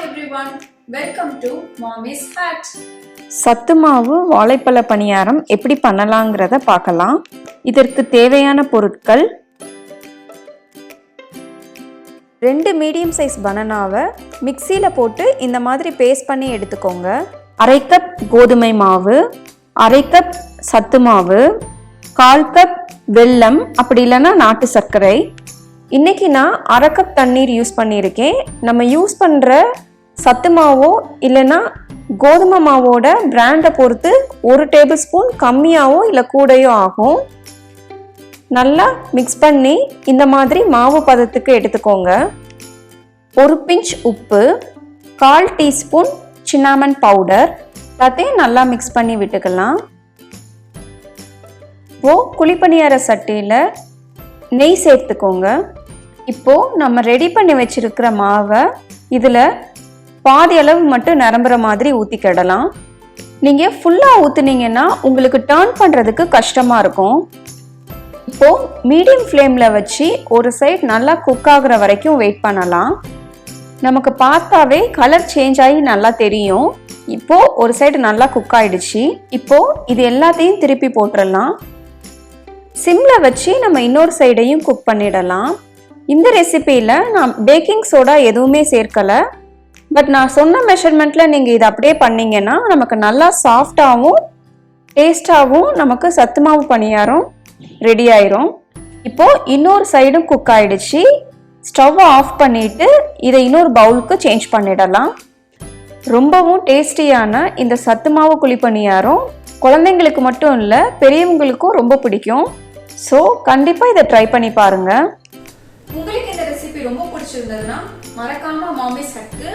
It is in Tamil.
everyone, welcome to Mommy's Hat. சத்து மாவு வாழைப்பழ பணியாரம் எப்படி பண்ணலாங்கிறத பார்க்கலாம். இதற்கு தேவையான பொருட்கள் 2 மீடியம் சைஸ் பனானாவை மிக்சியில் போட்டு இந்த மாதிரி பேஸ்ட் பண்ணி எடுத்துக்கோங்க. 1/2 கப் கோதுமை மாவு, 1/2 கப் சத்து மாவு, 1/4 கப் வெல்லம், அப்படி இல்லைன்னா நாட்டு சர்க்கரை. இன்றைக்கி நான் 1/2 கப் தண்ணீர் யூஸ் பண்ணியிருக்கேன். நம்ம யூஸ் பண்ணுற சத்து மாவோ இல்லைன்னா கோதுமை மாவோட பிராண்டை பொறுத்து 1 டேபிள் ஸ்பூன் கம்மியாகவோ இல்லை கூடையோ ஆகும். நல்லா மிக்ஸ் பண்ணி இந்த மாதிரி மாவு பதத்துக்கு எடுத்துக்கோங்க. 1 பிஞ்ச் உப்பு, 1/4 டீஸ்பூன் சின்னாமன் பவுடர் எல்லாத்தையும் நல்லா மிக்ஸ் பண்ணி விட்டுக்கலாம். இப்போது குழிப்பணியார சட்டியில் நெய் சேர்த்துக்கோங்க. இப்போது நம்ம ரெடி பண்ணி வச்சிருக்கிற மாவை இதில் பாதி அளவு மட்டும் நிரம்புற மாதிரி ஊற்றிக்கிடலாம். நீங்கள் ஃபுல்லாக ஊற்றுனீங்கன்னா உங்களுக்கு டர்ன் பண்ணுறதுக்கு கஷ்டமாக இருக்கும். இப்போது மீடியம் ஃப்ளேமில் வச்சு ஒரு சைடு நல்லா குக் ஆகுற வரைக்கும் வெயிட் பண்ணலாம். நமக்கு பார்த்தாவே கலர் சேஞ்ச் ஆகி நல்லா தெரியும். இப்போது ஒரு சைடு நல்லா குக் ஆகிடுச்சு. இப்போது இது எல்லாத்தையும் திருப்பி போட்டுடலாம். சிம்மில் வச்சு நம்ம இன்னொரு சைடையும் குக் பண்ணிடலாம். இந்த ரெசிபியில் நான் பேக்கிங் சோடா எதுவுமே சேர்க்கலை. பட் நான் சொன்ன மெஷர்மெண்ட்டில் நீங்கள் இதை அப்படியே பண்ணிங்கன்னா நமக்கு நல்லா சாஃப்டாகவும் டேஸ்டாகவும் நமக்கு சத்து மாவு பணியாரம் ரெடி ஆயிரும். இப்போது இன்னொரு சைடும் குக் ஆகிடுச்சு. ஸ்டவ்வை ஆஃப் பண்ணிவிட்டு இதை இன்னொரு பவுலுக்கு சேஞ்ச் பண்ணிடலாம். ரொம்பவும் டேஸ்டியான இந்த சத்து மாவு குழி பணியாரம் குழந்தைங்களுக்கு மட்டும் இல்லை, பெரியவங்களுக்கும் ரொம்ப பிடிக்கும். ஸோ கண்டிப்பாக இதை ட்ரை பண்ணி பாருங்கள். உங்களுக்கு இந்த ரெசிபி ரொம்ப பிடிச்சிருந்ததுன்னா மறக்காம மாமிஸ் ஹட்க்கு